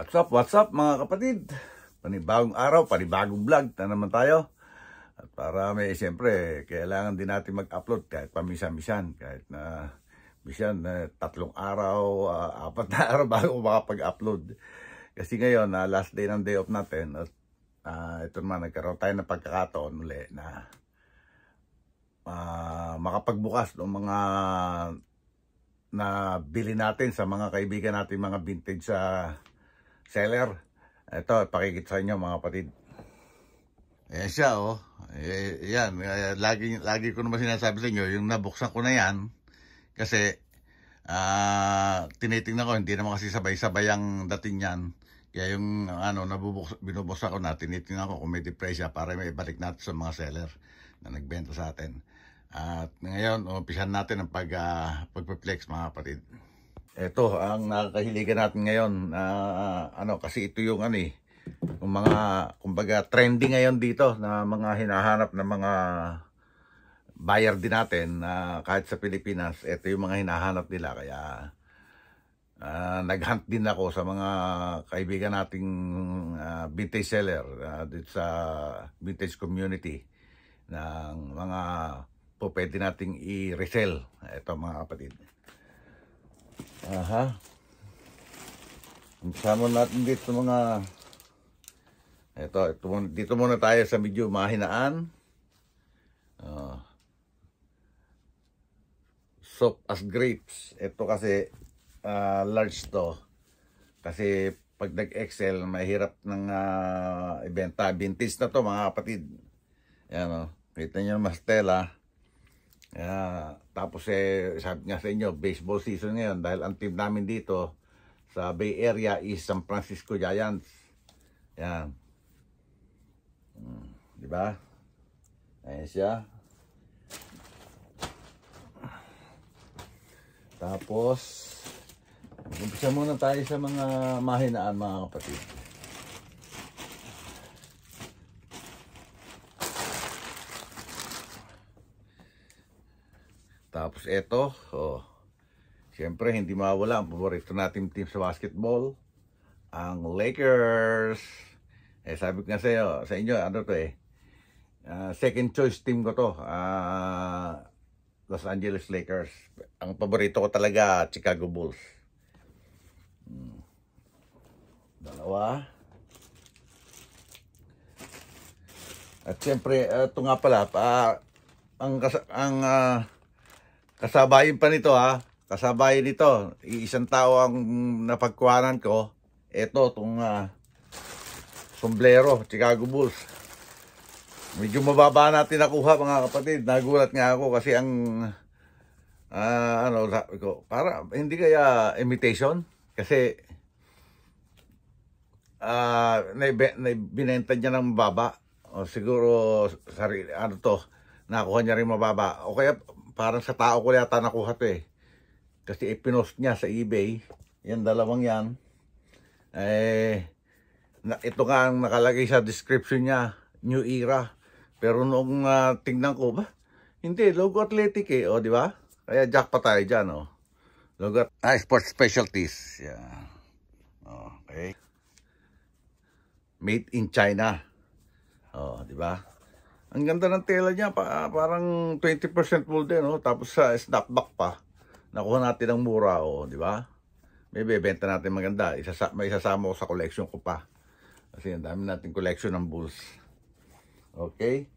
What's up mga kapatid? Panibagong araw, panibagong vlog na naman tayo. At para siyempre, kailangan din natin mag-upload kahit pamisa-misan. Kahit na misan, 3 araw, 4 na araw bago makapag-upload. Kasi ngayon, last day ng day off natin. At ito naman, nagkaroon tayo ng pagkakataon uli na makapagbukas ng mga na bili natin sa mga kaibigan natin, mga vintage seller. Ito, pakikita sa inyo mga kapatid. Ayan siya, oh. Yan, lagi ko naman sinasabi sa inyo, yung nabuksan ko na yan, kasi tinitingnan ko, hindi naman kasi sabay-sabay ang dating yan. Kaya yung binubuksan ko na, tinitingnan ko kung may depresya para may ibalik natin sa mga seller na nagbenta sa atin. At ngayon, umpisan natin ang pagpe-flex mga kapatid. Ito ang nakakahiligan natin ngayon. Kasi ito yung yung mga, kumbaga, trending ngayon dito na mga hinahanap na mga buyer din natin kahit sa Pilipinas. Ito yung mga hinahanap nila. Kaya nag-hunt din ako sa mga kaibigan nating vintage seller dito sa vintage community ng mga pwede nating i-resell. Ito mga kapatid. Umpisa natin dito mga dito muna tayo sa medyo mahinaan. Soft as grapes. Ito kasi large to. Kasi pag nag-excel, mahirap ng ibenta. Vintage na to mga kapatid. Yan, kita nyo mas tela. Tapos sabi nga sa inyo, baseball season ngayon dahil ang team namin dito sa Bay Area is San Francisco Giants. Yan. Diba? Ayan siya. Tapos umpisa muna tayo sa mga mahinaan mga kapatid. Tapos ito, siyempre hindi mawala ang paborito nating team sa basketball, ang Lakers. Sabi ko nga sa inyo, second choice team ko to, Los Angeles Lakers. Ang paborito ko talaga, Chicago Bulls. Dalawa. At siyempre, ito nga pala, kasabayin pa nito kasabayin nito, isang tao ang napagkuhanan ko. Ito, itong sombrero, Chicago Bulls. Medyo mababa natin nakuha mga kapatid. Nagulat nga ako kasi ang sabi ko, para hindi kaya imitation? Kasi binenta niya ng mababa. O siguro sarili, nakuha niya rin mababa. O kaya parang sa tao ko yata nakuha to Kasi ipinost niya sa eBay. Yan, dalawang yan. Ito nga ang nakalagay sa description niya. New era. Pero noong tingnan ko, hindi, logo athletic o di ba? Kaya jackpot tayo dyan, Logo sports specialties. Yeah. Okay. Made in China. Di ba? Ang ganda ng tela niya, parang 20% wool din, Tapos sa snapback pa. Nakuha natin ang mura, di ba? May bebenta natin maganda. May isasama ko sa collection ko pa. Kasi ang dami natin collection ng Bulls. Okay?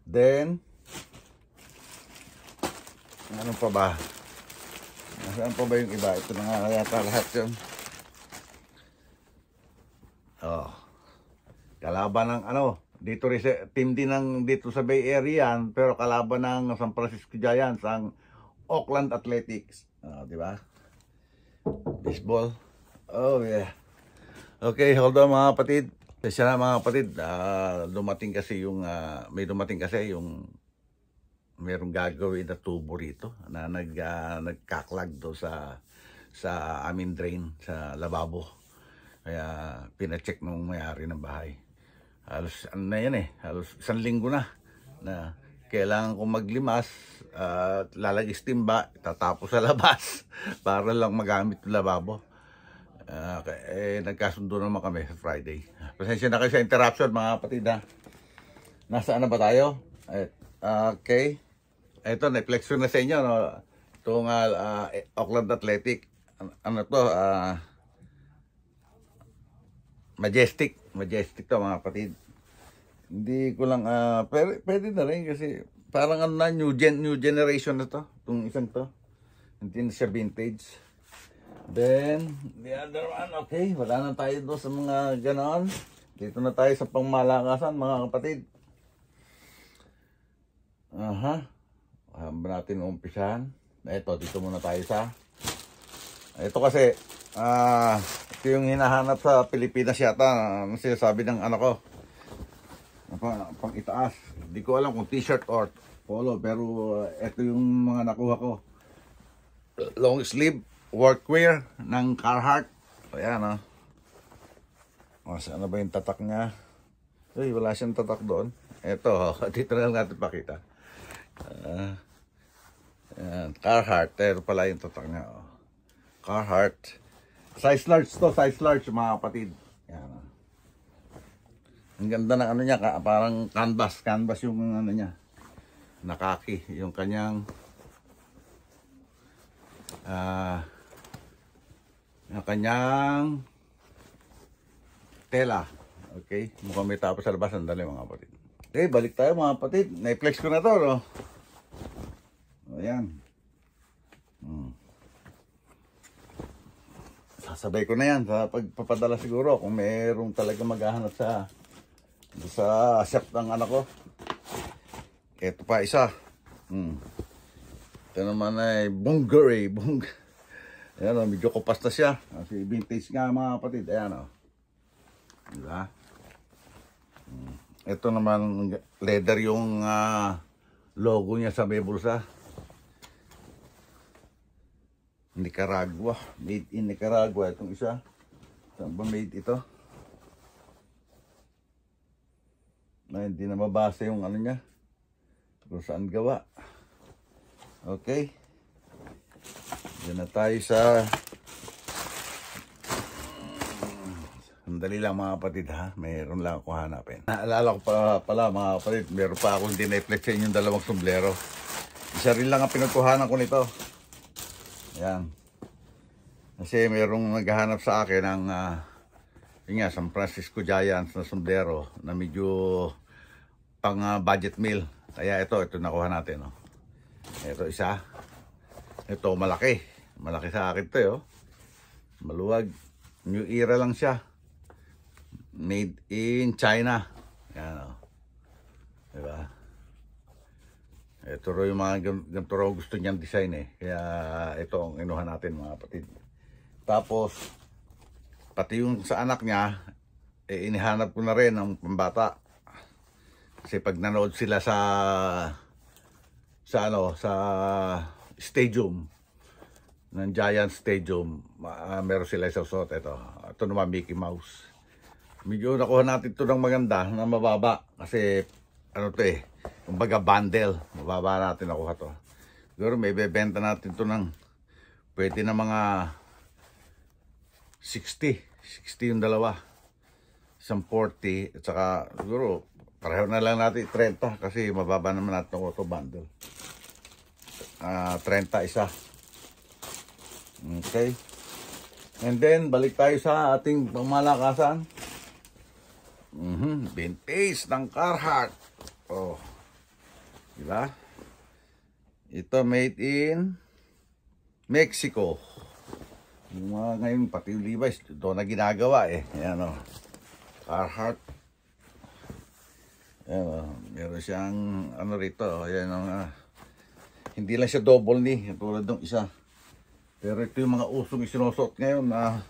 Then, ano pa ba? Nasaan pa ba yung iba? Ito na nga yata lahat yun. Kalaban ng dito rin team din dito sa Bay Area yan, pero kalaban ng San Francisco Giants ang Oakland Athletics. Di ba? Baseball. Oh yeah. Okay, hold on mga kapatid. Kasi na mga kapatid, may dumating kasi yung merong gagawin na tubo rito na nagkaklag do sa aming drain sa lababo. Kaya pina-check nung may-ari ng bahay. Halos halos 1 linggo na kailangan ko maglimas, lalagis timba, tatapos sa labas para lang magamit yung lababo. Okay, nagkasundo naman kami sa Friday. Pasensya na kayo sa interruption mga kapatid ha. Nasaan na ba tayo? Okay. Ito, na-flex ko na sa inyo. No? Itong Auckland Athletic. Ano to? Majestic. Majestic to mga kapatid. Hindi ko lang, pwede na rin kasi parang ano na, new generation na to. Itong isang to. Hindi na siya vintage. Then, the other one, okay. Wala na tayo doon sa mga ganon. Dito na tayo sa pangmalakasan mga kapatid. Natin umpisahan. Ito, dito muna tayo sa. Ito kasi, ito yung hinahanap sa Pilipinas yata. Ano sinasabi ng anak ko. Pang itaas. Hindi ko alam kung t-shirt or polo. Pero ito yung mga nakuha ko. Long sleeve, workwear ng Carhartt. Ayan saan na ba yung tatak niya? Uy, wala siyang tatak doon. Ito, dito na lang natin pakita. Carhartt, ito pala yung tatak niya. Carhartt. Size large to, size large mga kapatid. Ayan. Ang ganda ng ano niya, parang canvas yung ano niya. Nakaki, yung kanyang tela. Okay, mukhang may tapos sa labas. Sandali mga kapatid. Okay, balik tayo mga kapatid. Na-flex ko na to, no? Ayan. Sasabay ko na yan sa pagpapadala siguro kung mayroong talaga maghahanap sa shop ng anak ko. Ito pa isa. Ito naman ay Bungaree. Ayan medyo kupas na siya. Kasi vintage nga mga kapatid. Ayan diba? Ito naman leather yung logo niya sa may bulsa. Nicaragua. Made in Nicaragua. Itong isa. Saan ba made ito? Hindi na mabasa yung ano niya. Kung saan gawa. Okay. Diyan na tayo sa sandali lang mga kapatid ha. Mayroon lang ako hanapin. Naalala ko pala mga kapatid. Meron pa ako hindi na-flex sa inyong dalawang sombrero. Isa rin lang ang pinagkuhanan ko nito. Ayan. Kasi mayroong naghahanap sa akin ng yun nga, San Francisco Giants na sombrero na medyo pang budget meal. Kaya ito nakuha natin. Ito isa. Ito malaki. Malaki sa akin ito. Maluwag. New era lang siya. Made in China. Yan diba? Ito rin yung mga ganito raw gusto niyang design Kaya ito ang inuha natin mga kapatid. Tapos, pati yung sa anak niya, inihanap ko na rin ang pambata. Kasi pag nanood sila sa stadium ng Giant Stadium, meron sila isang suot. Ito naman Mickey Mouse. Medyo nakuha natin ito ng maganda na mababa. Kasi kumbaga bundle. Mababa natin nakuha to. Siguro may bebenta natin ito ng pwede na mga 60 yung dalawa. Isang 40 at saka siguro pareho na lang natin 30 kasi mababa naman natin ang auto bundle. 30 isa. Okay. And then balik tayo sa ating pangmalakasan. Vintage ng Carhartt. Diba? Ito made in Mexico. Yung mga ngayon pati yung Levi's ito na ginagawa Ayan Carhartt. Ayan meron siyang ano rito. Ayan hindi lang siya double knee tulad ng isa. Pero ito yung mga usong isinosot ngayon na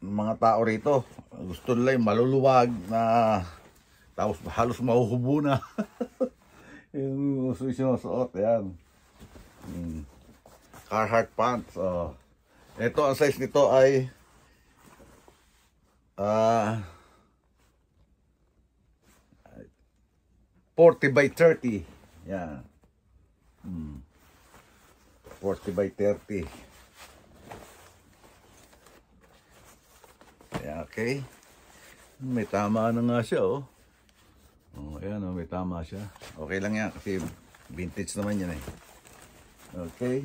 mga tao rito. Gusto nila yung maluluwag na tapos halos mahuhubo na. Yung usong isinosot. Ayan. Carhartt pants. Ito ang size nito ay 40 by 30. Yan. 40 by 30. Okay. May tama na nga siya, oh. Oh, ayan, oh, may tama siya. Okay lang yan kasi vintage naman yan eh. Okay.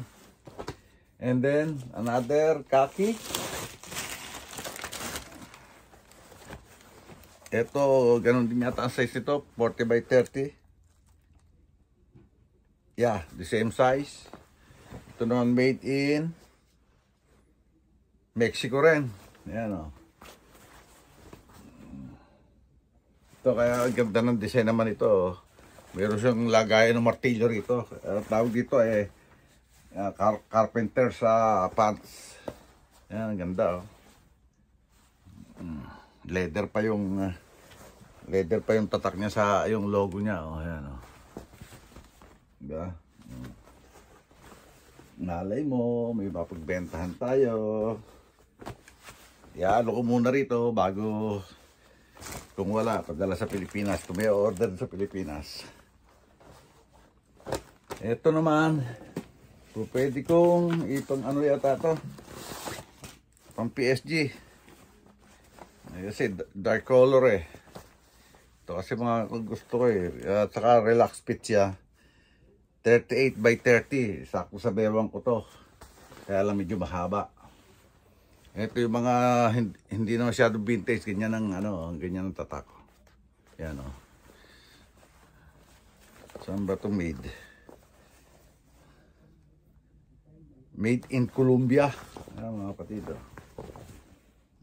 And then, another khaki. Ito, ganun din yata ang size ito, 40 by 30. Yeah, the same size. Ito naman made in Mexico rin. Ayan, oh. Ito kaya ang ganda ng design naman ito, oh. Meron siyang lagayan ng martilyo rito. Tawag dito carpenter sa pants. Ayan, ang ganda, oh. Leather pa yung tatak niya sa yung logo niya, oh. Ayan, oh. Diba? Nalay mo, may mapagbentahan tayo. Ano ko muna rito bago kung wala, padala sa Pilipinas. Kung may order sa Pilipinas. Ito naman, pwede kong ipang ano yata to, pang PSG. Kasi dark color eh. Ito kasi mga gusto ko eh. At saka relax fit siya. 38 by 30. Sakto sa bewang ko to. Kaya lang medyo mahaba. Ito yung mga hindi na masyadong vintage. Ganyan ang tatak. Yan, o. Saan ba ito made? Made in Colombia. Ayan, mga kapatid.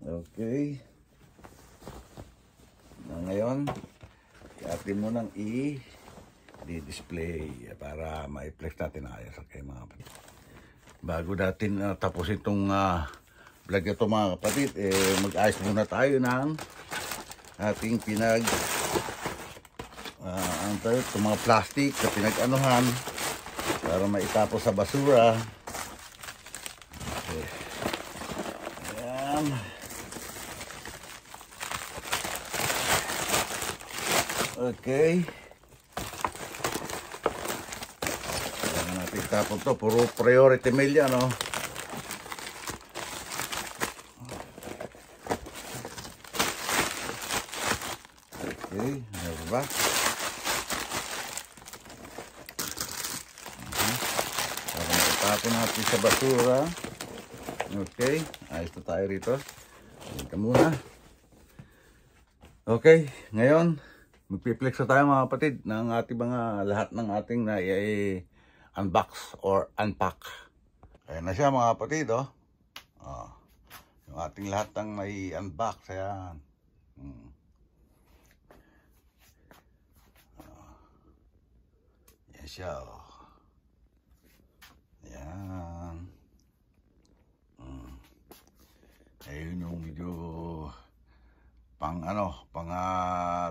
Okay. Ngayon, atin mo nang i-display para ma-flex natin ayos. Okay, mga kapatid. Bago natin tapos itong vlog ito, mga kapatid, mag-ayos muna tayo ng ating itong mga plastic na pinag-anuhan para maitapos sa basura. Okay. Ayan. Okay. Kailangan natin tapon to. Puro priority mail yan, no? Okay. Ano ba? Para maitapon natin sa basura. Okay. Ayos na tayo rito. Ayan ka muna. Okay. Ngayon, magpiplex na tayo, mga kapatid, ng ating lahat ng ating unbox or unpack. Ayan na siya, mga kapatid, oh. Yung ating lahat ng may unbox. Ayan. Yan siya, oh. Ayan. Ayun yung medyo pang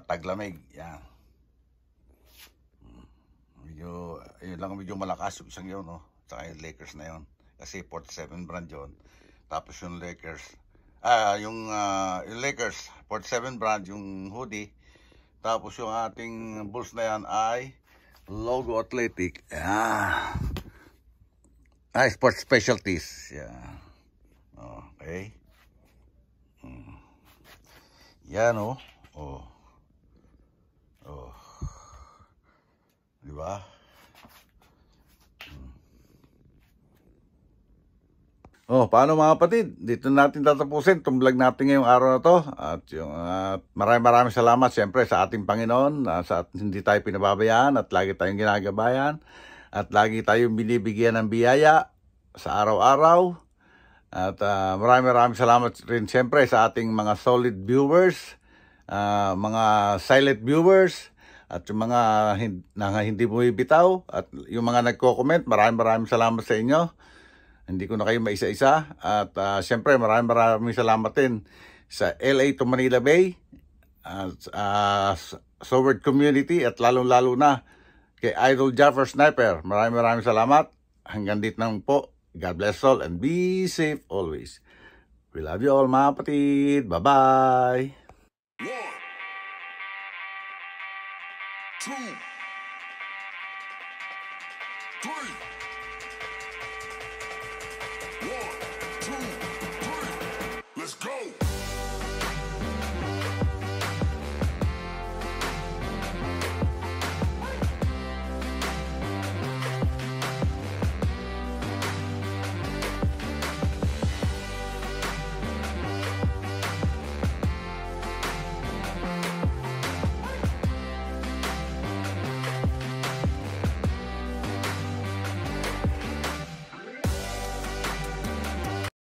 taglamig. Yan. Yun lang medyo malakas yung isang yun, no? Saka yung Lakers na yun. Kasi 47 brand yun. Tapos yung Lakers, yung Lakers, 47 brand yung hoodie. Tapos yung ating Bulls na yan ay Logo Athletic. Sports Specialties. Yan. Okay. Yan, oh. Di ba? Paano, mga kapatid? Dito natin tatapusin itong vlog natin ngayong araw na to. At yung maraming salamat siyempre sa ating Panginoon, sa hindi tayo pinababayaan at lagi tayong ginagabayan at lagi tayong binibigyan ng biyaya sa araw-araw. At maraming salamat rin siyempre sa ating mga solid viewers, mga silent viewers, at yung mga hindi bumibitaw, at yung mga nagko-comment, maraming salamat sa inyo. Hindi ko na kayo maisa-isa. At siyempre maraming salamat din sa LA to Manila Bay, Soward Community, at lalong-lalo na kay Idol Jaffer Sniper. Maraming salamat. Hanggang dito lang po. God bless all and be safe always. We love you all, mga kapatid. Bye-bye. 1, 2, 3.